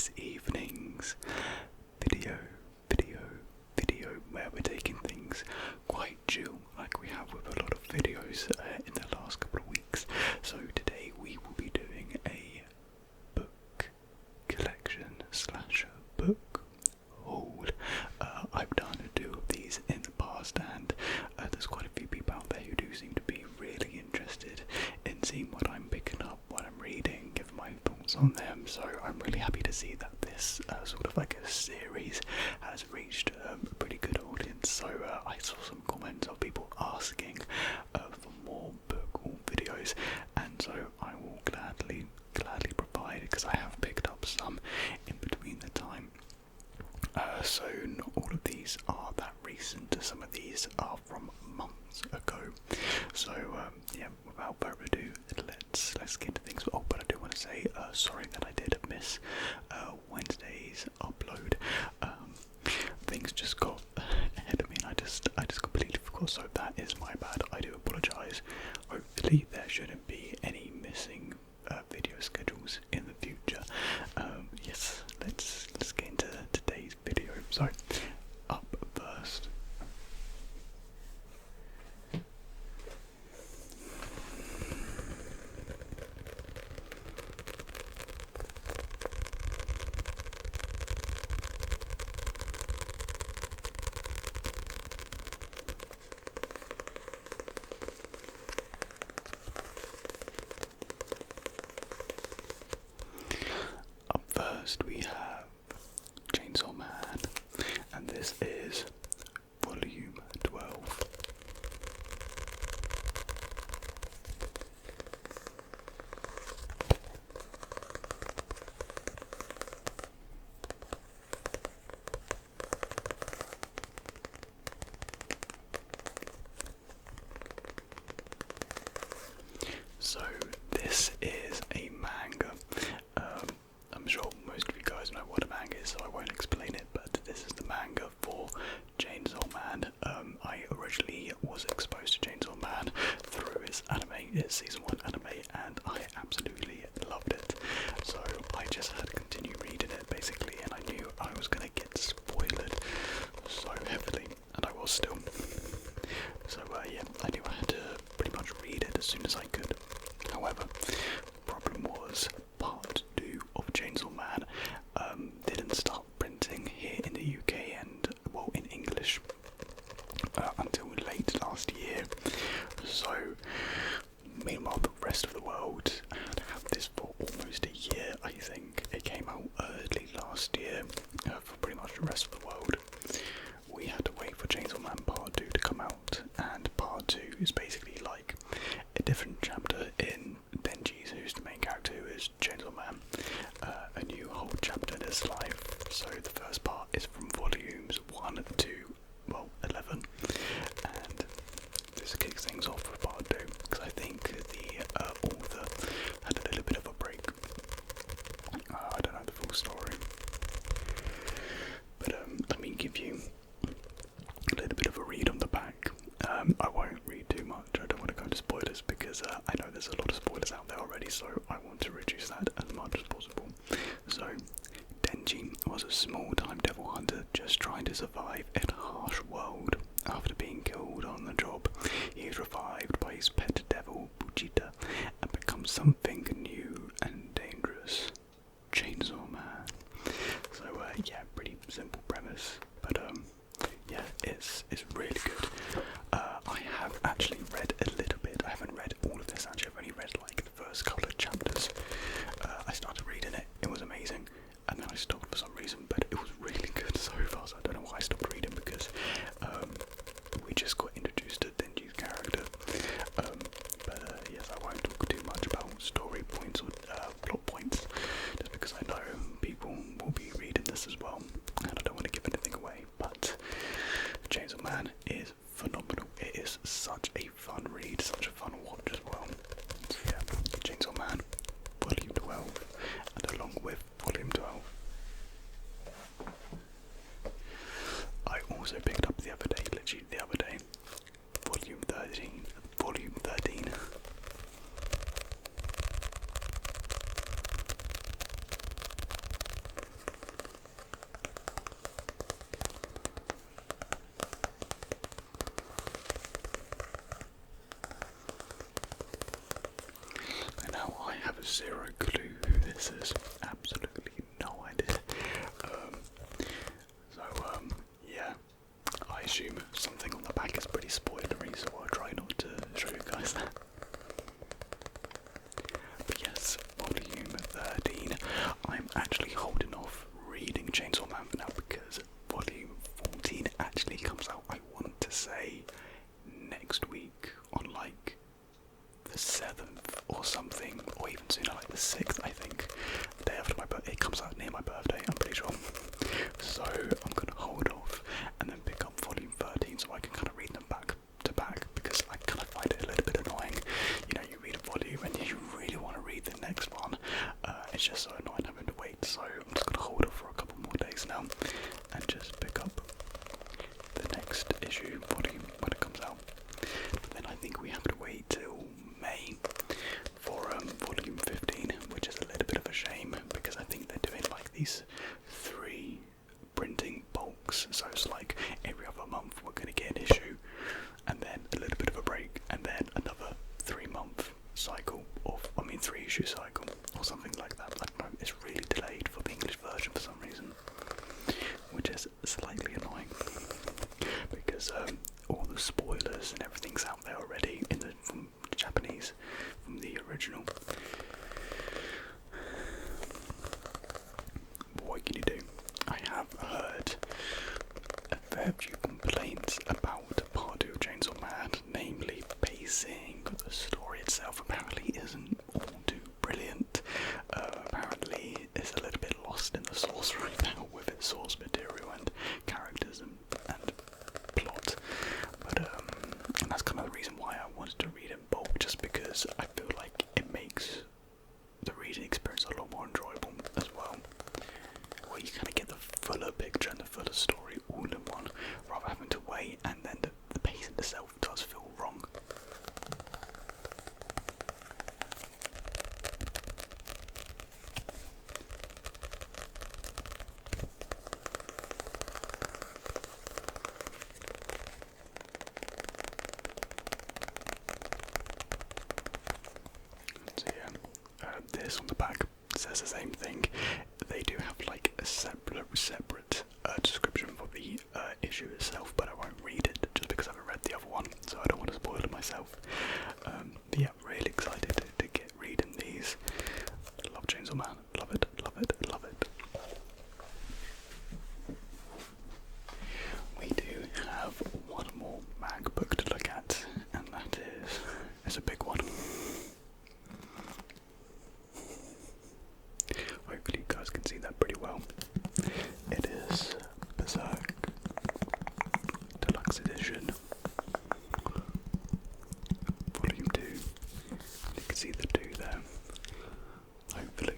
this evening's video, where we're taking things quite chill, like we have with a lot of videos in the last couple of weeks. So today we will be doing a book collection slash book haul. I've done two of these in the past, and there's quite a few people out there who do seem to be really interested in seeing what I'm picking up, what I'm reading, give my thoughts on them. So I'm really happy to see that this sort of like a series has reached a pretty good audience. So I saw some comments of people asking for more book haul videos, and so I will gladly provide, because I have picked up some in between the time. So not all of these are that recent. Some of these are from months ago. So yeah, without further ado, let's get into things. Oh, but I do want to say sorry that I did miss Wednesday's upload. Things just got ahead of me, and I just completely forgot. So that is my bad. I do apologise. Hopefully there shouldn't be any missing video schedules in the future. Yes, let's get into today's video. So up first, we have Chainsaw Man, and this is volume 12. So this is a manga. I'm sure most of you guys know what a manga is, so I won't explain it, but this is the manga for Chainsaw Man. I originally was exposed to Chainsaw Man through its season 1 anime, and I absolutely loved it. So I just had to continue reading it basically, and I knew I was going to get spoiled so heavily, and I was still. So yeah, I knew I had to pretty much read it as soon as I could. However, the problem was part 2 of Chainsaw Man didn't start printing here in the UK and, well, in English until late last year. So meanwhile the rest of the world had had this for almost a year. I think it came out early last year for pretty much the rest of the world. We had to wait for Chainsaw Man Part 2 to come out, and Part 2 is basically like a different chapter in Denji's, who's the main character, who is Chainsaw Man, a new whole chapter in his life. So the first part is from volumes 1 to, well, 11, and this kicks things off with Part 2, because I think the author had a little bit of a break. I don't know the full story, but let me give you a little bit of a read on the back. I won't read too much. I don't want to go into spoilers, because I know there's a lot of spoilers out there already, so I want to reduce that as much as possible. So, Denji was a small-time devil hunter just trying to survive in a harsh world. After being killed on the job, he is revived by his pet devil, Bujita, and becomes something new and dangerous. Chainsaw Man. So, yeah, pretty simple premise, but yeah, it's really good. I have actually read a little bit. I haven't read all of this actually. I've only read like the first couple of chapters. I started reading it. It was amazing, and then I stopped for some reason. But it was really good so far. So I don't know why I stopped reading, because we just got introduced to Denji's character. But yes, I won't talk too much about story points or plot points, just because I know people will be reading this as well, and I don't want to give anything away. But Chainsaw Man is phenomenal. It is such a fun read, such a fun watch as well. So yeah, Chainsaw Man, volume 12, and along with volume 12, I also picked up the other day, literally the other day, volume 13. zero clue who this is. Absolutely no idea. Yeah, I assume something on the back is pretty spoilery, so I'll try not to show you guys that. But yes, volume 13. I'm actually holding off reading Chainsaw Man for now because volume 14 actually comes out, I want to say, next week on like the 7th or something, or even sooner, like the 6th, I think. The day after my birthday. It comes out near my birthday, I'm pretty sure. So I'm going to hold off and then pick up volume 13 so I can kind of read them back to back, because I kind of find it a little bit annoying. You know, you read a volume and you really want to read the next one. It's just so annoying having to wait, so I'm just going to hold off for a couple more days now and just pick up the next issue volume when it comes out. But then I think we have to wait till May for volume 15, which is a little bit of a shame because I think they're doing like these 3 printing bulks, so it's like every other month we're going to get an issue and then a little bit of a break and then another 3-month cycle, or 3-issue cycle or something like that. I don't know, it's really delayed for the English version for some reason, which is slightly annoying because all the spoilers and everything's out there already from Japanese, from the original. But what can you do? I have heard a fair few complaints about part 2 of Chainsaw Man, namely pacing. The story itself apparently isn't all too brilliant. Apparently it's a little bit lost in the sauce right now with its source material and characters and plot. But and that's kind of the reason why I wanted to read in bulk, just because I feel like it makes the reading experience a lot more enjoyable as well. Where you kind of get the fuller picture and the fuller story all in one, rather than having to wait, and then the pacing itself does feel wrong. So yeah, this on the back says the same thing. They do have like a separate description for the issue itself, but I won't read it just because I haven't read the other one, so I don't want to spoil it myself. But yeah, really excited to get reading these. Love Chainsaw Man, love it, love it, love it. We do have one more manga book to look at, and that is a big one. Hopefully you guys can see that pretty well. It is Berserk Deluxe Edition, Volume 2. You can see the 2 there, hopefully.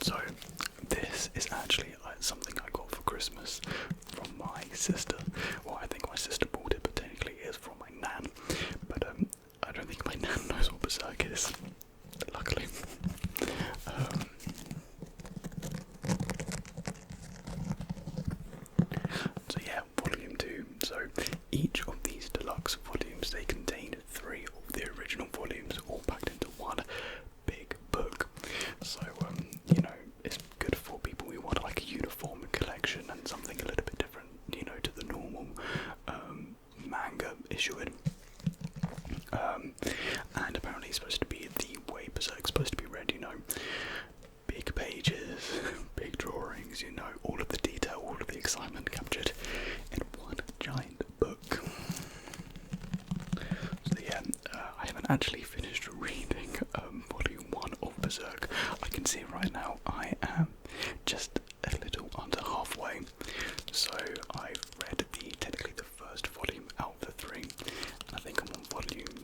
So, this is actually something I got for Christmas from my sister. Well, I think my sister bought it, but technically it is from my nan. But I don't think my nan knows what Berserk is, luckily. So yeah, volume 2. So each of these deluxe volumes, they contain 3 of the original volumes, all packed into one big book. So you know, it's good for people who want like a uniform collection and something a little bit different, you know, to the normal manga issuing. And apparently it's supposed to be the way Berserk's supposed to be read, you know. Big pages, big drawings, you know, all of the detail, all of the excitement captured in one giant book. So yeah, I haven't actually finished reading volume 1 of Berserk. I can see right now I am just a little under halfway. So I've read technically the first volume out of the 3. And I think I'm on volume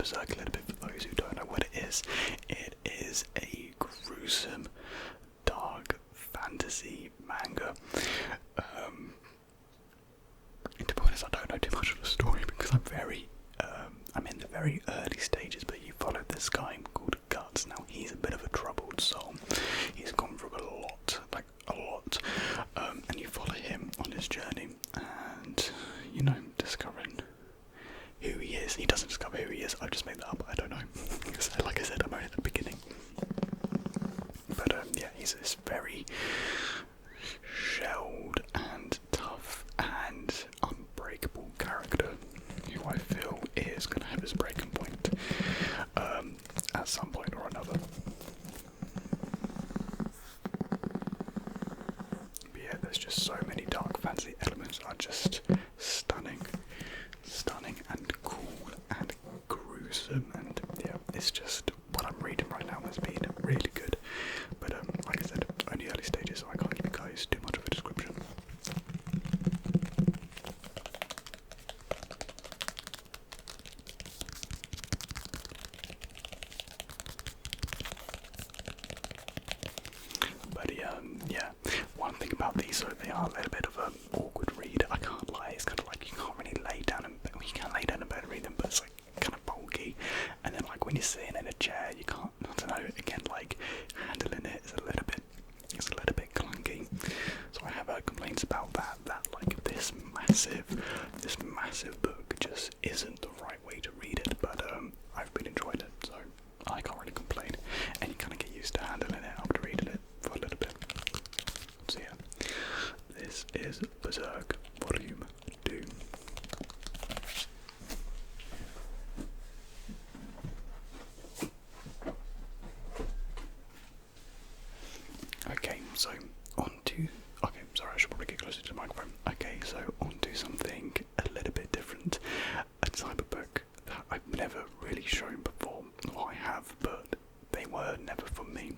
Berserk a little bit for those who don't know what it is. It is a gruesome, dark fantasy manga. And to be honest, I don't know too much of the story because I'm in the very early stages, but you follow this guy called Guts. Now, he's a bit of a troubled soul. He's gone through a lot, and you follow him on his journey and, you know, discovering who he is. He doesn't discover who he is, I've just made that up, I don't know. Like I said, I'm only at the beginning. But yeah, he's this very shelled and tough and unbreakable character who I feel is going to have his breaking point at some point or another. But yeah, there's just so many dark fantasy elements that are just stunning and cool and gruesome, and yeah, it's just what I'm reading right now has been really good. But like I said, only early stages, so I can't give you guys too much of a description. But yeah, one thing about these, so they are a little bit of an awkward read. I can't lie, it's kind of like you can't really lay down in bed. Well, you can lay down in bed and read them, but it's like kind of bulky. And then like when you're sitting in a chair, you can't. I don't know. Again, like handling it is a little bit clunky. So I have complaints about that. That like this massive book just isn't the right way to read it. But I've been enjoying it, so I can't really complain. And you kind of get used to handling it after reading it for a little bit. So yeah, this is Berserk Volume 2. Okay, so sorry, I should probably get closer to the microphone. Okay, so on to something a little bit different. A type of book that I've never really shown before. Well, I have, but they were never for me.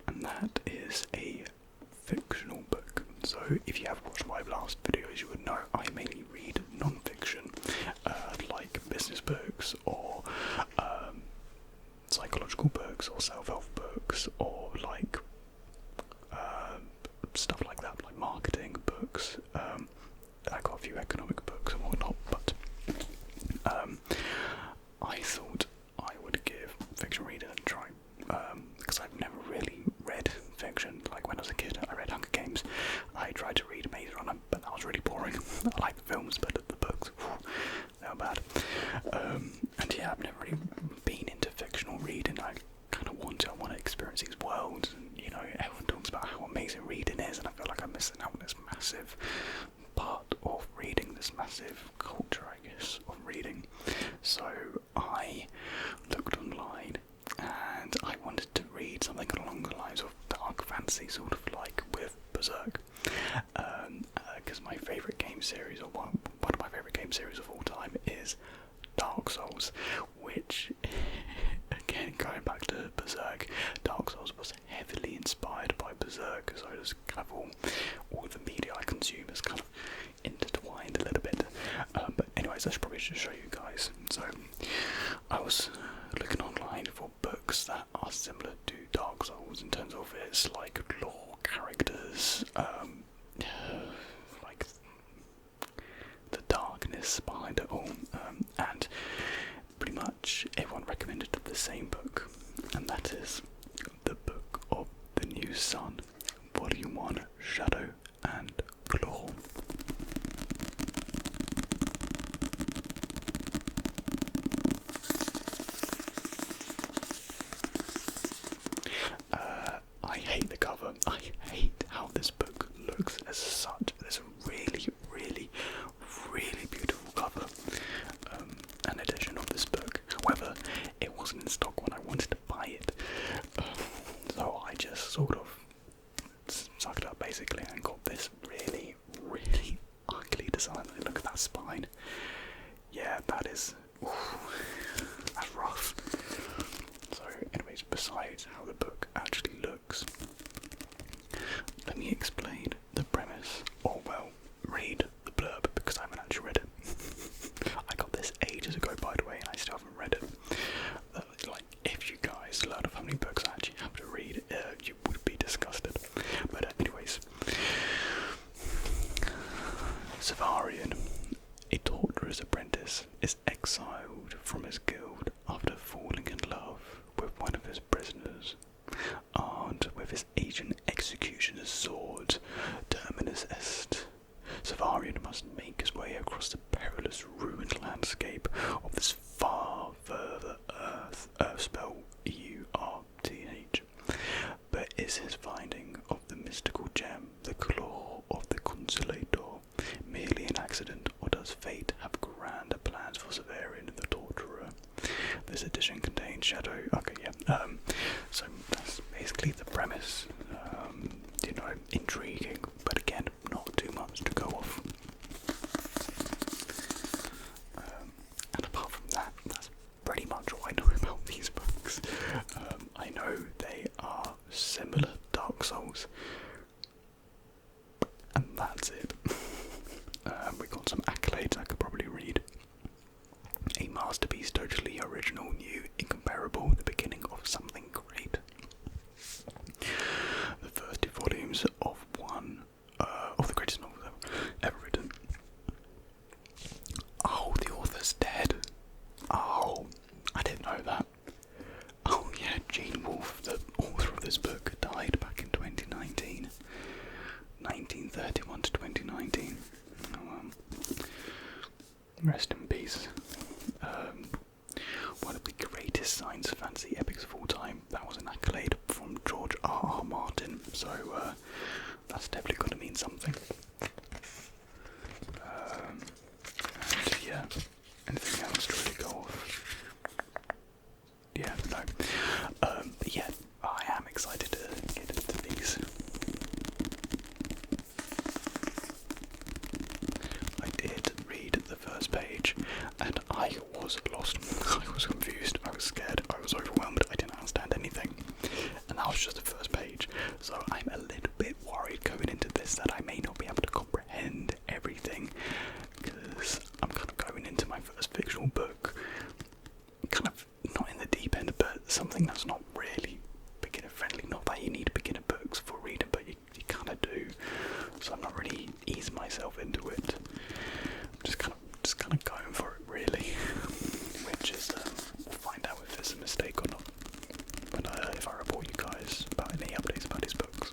And that is a fictional book. So if you have watched my last videos, you would know I mainly read non-fiction, like business books or psychological books or self-help books or like stuff like that, like marketing books. I got a few economic books and whatnot, but I thought I would give fiction reading a try, because I've never really read fiction. Like when I was a kid, I read Hunger Games. I tried to read Maze Runner, but that was really boring. I like the films, but the books, they were bad. And yeah, I've never really been into fictional reading. I want to experience these worlds, and you know, everyone talks about how amazing reading is, and I feel like I'm missing out on this massive part of reading, this massive culture, I guess, of reading. So I looked online and I wanted to read something along the lines of dark fantasy, sort of like with Berserk, because my favourite game series, or one of my favourite game series of all time, is Dark Souls, which again, going back to Berserk, Dark Souls was heavily inspired by Berserk, so it's kind of all the media I consume is kind of intertwined a little bit. But anyways, I should probably just show you guys. So I was looking online for books that are similar to Dark Souls in terms of its like lore, characters, like the darkness behind it all, and pretty much everyone recommended the same book, and that is the Book of the New Sun, Volume 1, Shadow and Claw. I hate the cover. I hate how this book looks as such. There's a really, really, really beautiful cover. An edition of this book. However, it wasn't in stock when I wanted to buy it. So I just sort of sucked up basically and got this really, really ugly design. Look at that spine. Yeah, that is... that's rough. So anyways, besides how the book actually looks, let me explain the premise, or well, read the blurb, because I haven't actually read it. I got this ages ago, by the way, and I still haven't read it. Savarian, a torturer's apprentice, is exiled from his guild after falling in love with one of his prisoners. Armed with his ancient executioner's sword, Terminus Est, Savarian must make his way across the perilous ruined landscape of this far further Earth spell URTH. But is his finding of the mystical gem, the claw of the Consolator, merely an accident, or does fate have grander plans for Savarian the Torturer? This edition contains Shadow. Okay, yeah. So that's basically the premise. Intriguing, but again, not too much to go off. And apart from that, that's pretty much all I know about these books. I know they are similar Dark Souls, and that's it. We got some accolades I could probably read. A masterpiece, totally original, new, incomparable, the beginning of something great. The first 2 volumes of one of the greatest novels ever written. Oh, the author's dead. Oh, I didn't know that. Oh yeah, Gene Wolfe, the author of this book, died back in 2019. 1931 to 2019. Rest in peace. One of the greatest science fantasy epics of all time. That was an accolade from George R.R. Martin, so that's definitely going to mean something. And yeah, anything else to really go off? Yeah, no. But yeah, I am excited to get into these. I did read the first page, and I was lost. I was confused, I was scared, I was overwhelmed, I didn't understand anything. And that was just the first page. So I'm a little bit worried going into this that I may not be able to comprehend everything, because I'm kind of going into my first fictional book, kind of not in the deep end, but something that's not really beginner friendly. Not that you need beginner books for reading, but you kind of do. So I'm not really easing myself into it. I'm just kind of going for it really, which is we'll find out if it's a mistake or not. But if I report you guys about any updates about these books,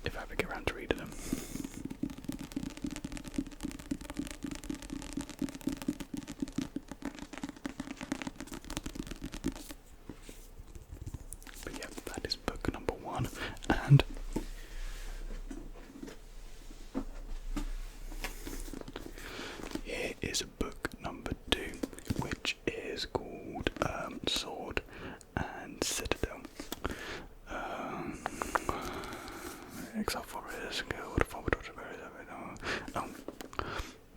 if I ever get around to reading them. But yeah, that is book number 1, and here is book number 2, which is called Sword and Citadel. Except for his guild,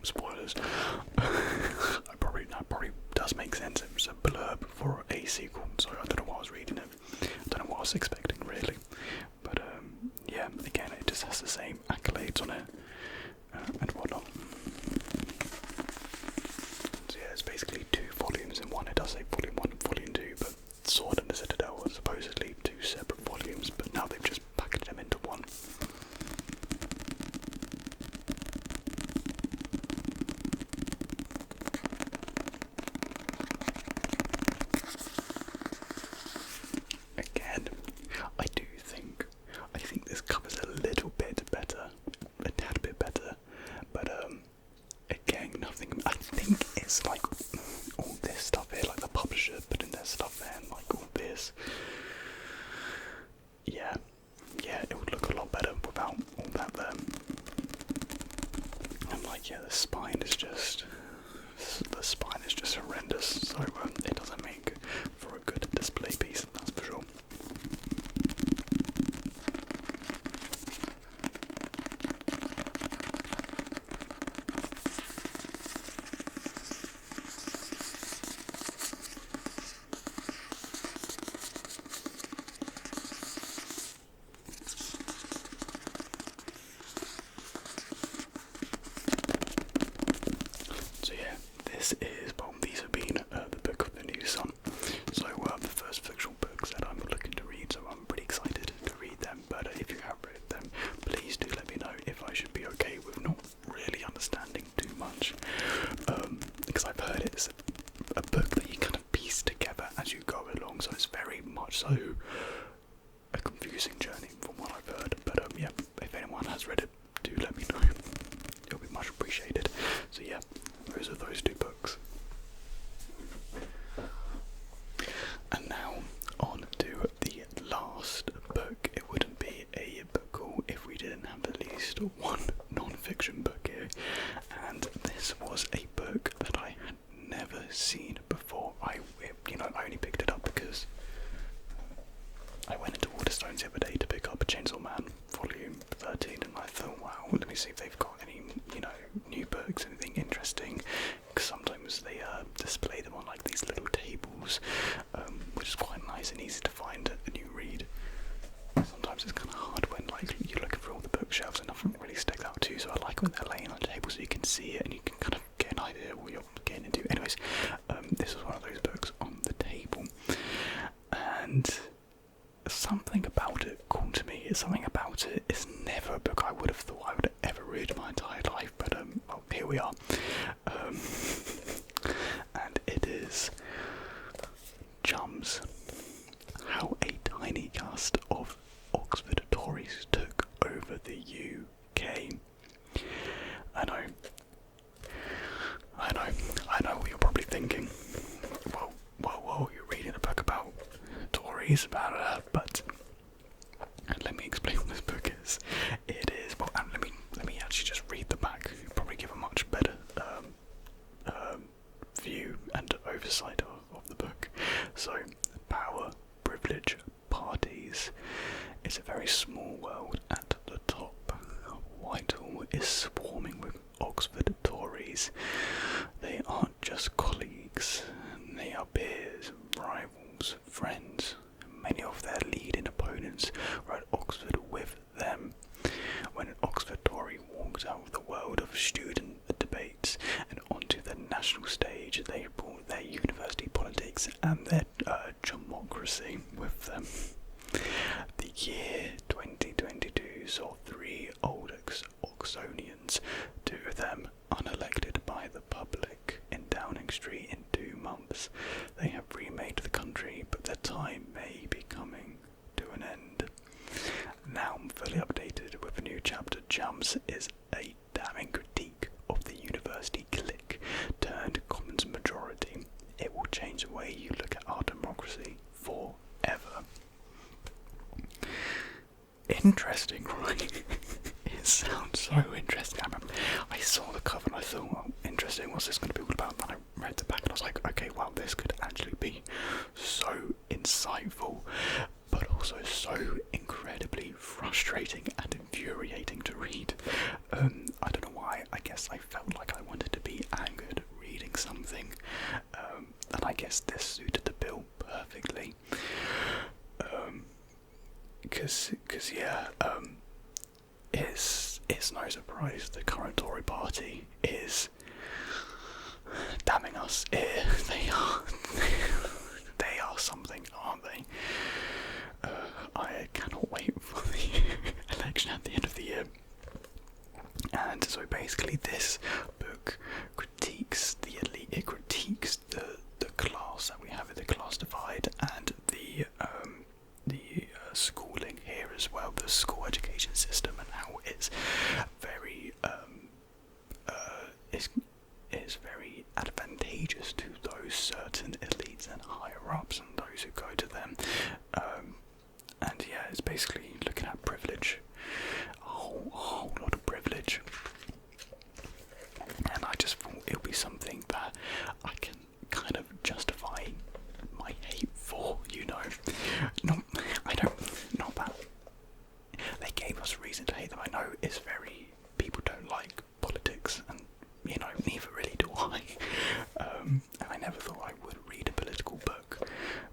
spoilers. That probably does make sense. It was a blurb for a sequel, so I don't know what I was reading it. I don't know what I was expecting really. But yeah, again, it just has the same accolades on it and whatnot. So yeah, it's basically 2 volumes in one. It does say volume 1 and volume 2, but Sword and the Citadel were supposedly 2 separate volumes, but now they've just packaged them into one. Again, I think this covers a little bit better, a tad bit better, but again, nothing. I think it's like all this stuff here, like the publisher putting their stuff there, and like all this. Yeah, it would look a lot better without all that there. And like, yeah, the spine is just horrendous. So it doesn't make for a good display piece, that's for sure. So yeah, these have been the book of the new sun. So the first fictional books that I'm looking to read, so I'm pretty excited to read them. But if you have read them, please do let me know if I should be okay with not understanding too much, because I've heard it's a book that you kind of piece together as you go along, so it's very much so a confusing journey from what I've heard. But yeah, if anyone has read it, do let me know. It'll be much appreciated. So yeah, those are those two books. And now on to the last book. It wouldn't be a book haul if we didn't have at least one non-fiction book here, and this was a book that I had never seen before. I only picked it up because I went into Waterstones the other day to pick up Chainsaw Man Volume 13, and I thought, wow, let me see if they've got any, new books, anything interesting, because sometimes they display them on like these little tables, which is quite nice and easy to find a new read. Sometimes it's kind of hard when like you're looking through all the bookshelves and nothing really sticks out to you, so I like when they're laying on the table so you can see it and you can kind of get an idea of what you're getting into. Anyways, this was one of those books on the table, and something about it called to me. Something about it is never a book I would have thought I would ever read in my entire life, but well, here we are. And it is Chums: How a Tiny Cast of Oxford Tories Took Over the UK. I know what you're probably thinking. Whoa, you're reading a book about Tories, but let me explain what this book is. It is, well, and let me actually just read the back. You'll probably give a much better view and oversight of the book. So, power, privilege, parties. It's a very small world at the top. Whitehall is swarming with Oxford Tories. They aren't just colleagues, they are peers, rivals, friends. Many of their leading opponents were at Oxford with them. When an Oxford Tory walked out of the world of student debates and onto the national stage, they brought their university politics and their democracy with them. The year 2022 saw 3 old Oxonians, 2 of them unelected by the public, in Downing Street in 2 months. They have remade the country, but their time may be coming to an end. Now I'm fully updated with a new chapter. Chums is a damning critique of the university clique turned Commons majority. It will change the way you look at our democracy forever. Interesting, right? It sounds so interesting. I saw the cover and I thought, oh, interesting, what's this going to be all about? And I read the back and I was like, okay, wow, this could actually be so insightful, but also so incredibly frustrating and infuriating to read. I don't know why, I guess I felt like I wanted to be angered reading something, and I guess this suited the bill perfectly. Because yeah, it's no surprise the current Tory party is damning us. They are something, aren't they? I cannot wait for the election at the end of the year. And so basically this book critiques the elite, it critiques the class that we have, the class divide, and the schooling here as well, the school education system, and how it's very is very advantageous to those certain elites and higher ups and those who go to them. And yeah, it's basically looking at privilege, a whole lot of privilege. And I just thought it would be something that I can kind of justify my hate for, Not that they gave us reason to hate them. I know it's people don't like politics, and neither really do I. And I never thought I would read a political book,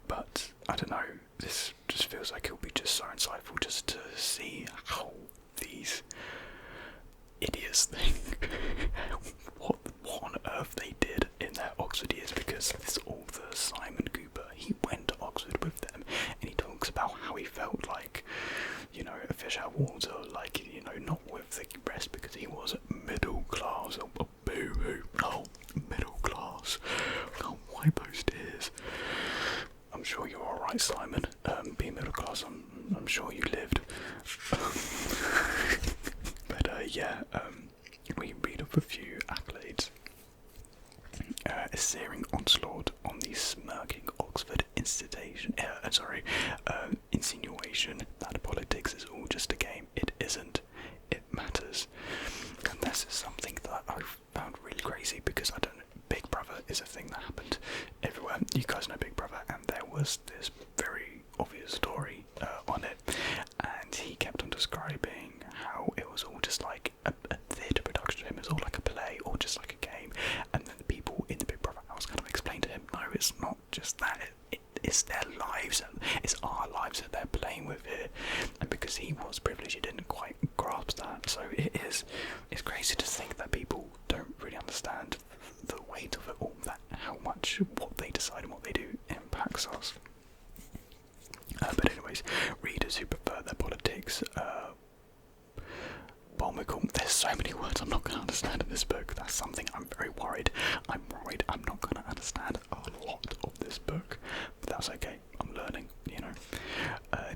but I don't know, this just feels like it'll be just so insightful just to see how these idiots think, what on earth they did in their Oxford years, because this author, Simon Cooper, he went to Oxford with them, and he talks about how he felt like, a fish out of water, like, not with the rest, because he was middle class or a few accolades. A searing onslaught on the smirking Oxford insinuation that politics is all just a game. It isn't. It matters. And this is something that I've found really crazy because I don't know, Big Brother is a thing that happened everywhere. You guys know Big Brother, and there was this very obvious story on it, and he kept on describing how it was all just like a theatre production to him. It was all like a play or just like a game, and then the people in the Big Brother house kind of explained to him, no, it's not just that. It's their lives, it's our lives that they're playing with here. And because he was privileged, he didn't quite grasp that. So it's crazy to think that people don't really understand the weight of it all, that how much what they decide and what they do impacts us. But anyways, readers who prefer their politics, there's so many words I'm not going to understand in this book. That's something I'm very worried. I'm worried I'm not going to understand a lot of this book. But that's okay. I'm learning, you know.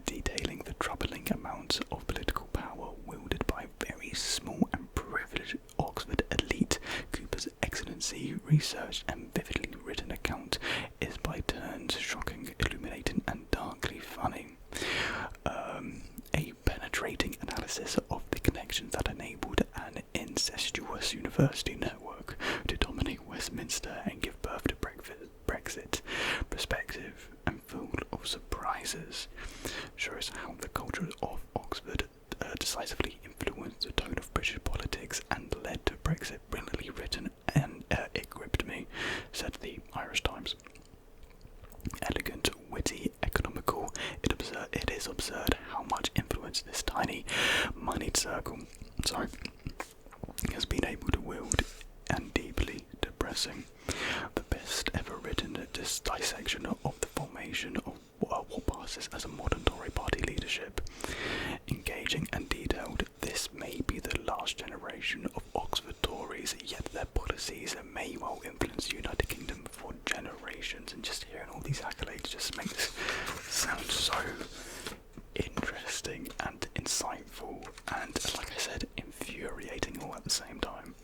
Detailing the troubling amount of political power wielded by very small and privileged Oxford elite, Cooper's Excellency researched and vividly written account is by turns shocking, illuminating and darkly funny. A penetrating analysis of the connections that enabled an incestuous university network to dominate Westminster and give birth to Brexit, perspective and full of surprises, shows how the culture of Oxford decisively influenced the tone of British politics and led to Brexit. Brilliantly written, and it gripped me, said the Irish Times. Elegant, witty, economical, it is absurd how much influence this tiny, moneyed circle has been able to wield, and deeply depressing. The best ever written dissection of the formation of what passes as a modern Tory party leadership. Engaging and detailed, this may be the last generation of Oxford Tories, yet their policies may well influence the United Kingdom for generations. And just hearing all these accolades just makes it sound so interesting and insightful and, like I said, infuriating all at the same time.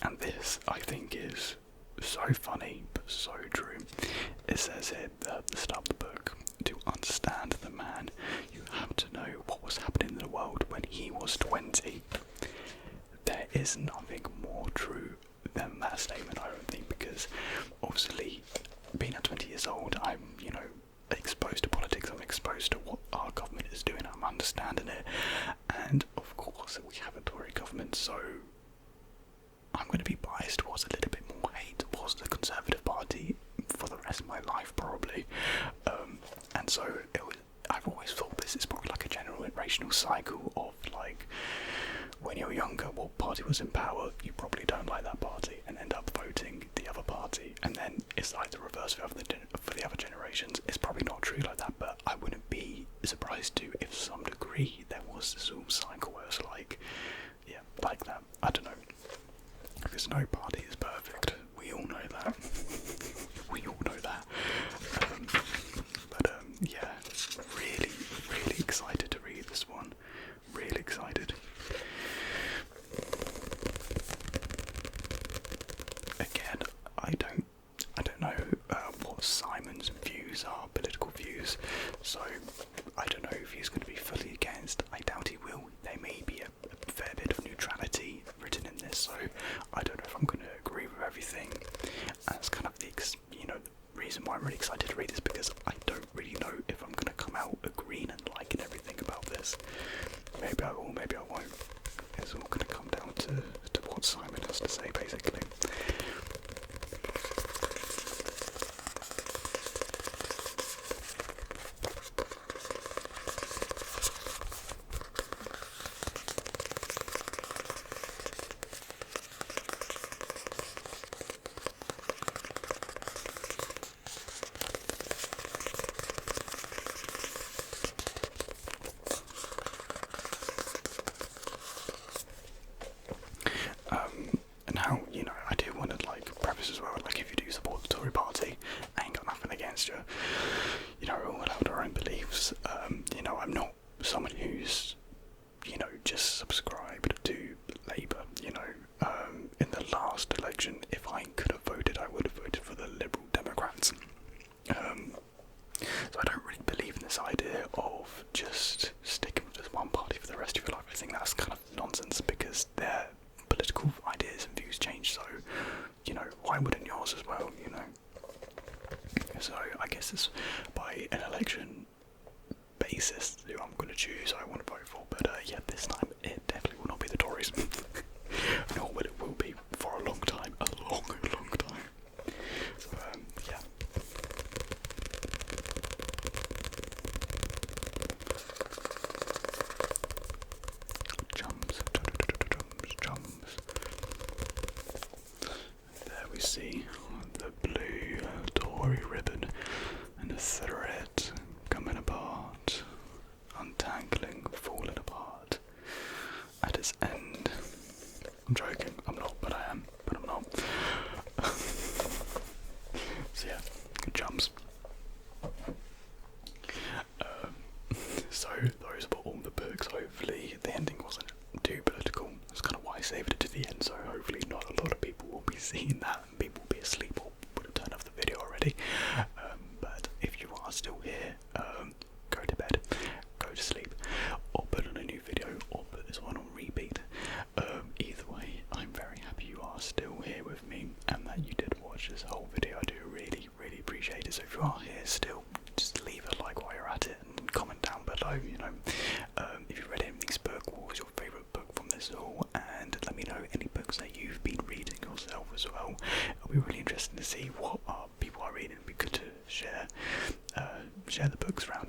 And this, I think, is so funny but so true. It says here at the start of the book, to understand the man, you have to know what was happening in the world when he was 20. There is nothing more true than that statement, I don't think, because obviously being at 20 years old, I'm, exposed to politics, I'm exposed to what our government is doing, I'm understanding it, and of course we have a Tory government, so I'm going to be biased towards a little bit more hate towards the Conservative Party for the rest of my life, probably. And so I've always thought this is probably like a generational cycle of, like, when you're younger, what party was in power, you probably don't like that party and end up voting the other party, and then it's like the reverse for the other generations. It's probably not true like that, but I wouldn't be surprised to, if to some degree, there was this sort of cycle where it's like, yeah, like that. I don't know. Because no party is perfect. We all know that. We all know that. Yeah, really, really excited to read this one. Really excited. Again, I don't know what Simon's views are, political views. So I don't know if he's going to be fully against. I doubt he will. There may be a fair bit of neutrality written in this, so I don't know if I'm going to we see the blue Tory ribbon and the thread coming apart, untangling, falling apart at its end. I'm joking, I'm not, but I am, but I'm not. So yeah, good jumps. So those were all the books. Hopefully the ending wasn't too political. That's kind of why I saved it to the end, so hopefully not a lot of people will be seeing that and people will be asleep or would have turned off the video already. But if you are still here, go to bed, go to sleep, or put on a new video, or put this one on repeat. Either way, I'm very happy you are still here with me and that you did watch this whole video. I do really, really appreciate it. So if you are here still, just leave a like while you're at it and comment down below, you know, if you read anything's book, what was your favourite book from this all, and let me know any books that you've been reading yourself as well. It'll be really interesting to see what people are reading. It'd be good to share the books around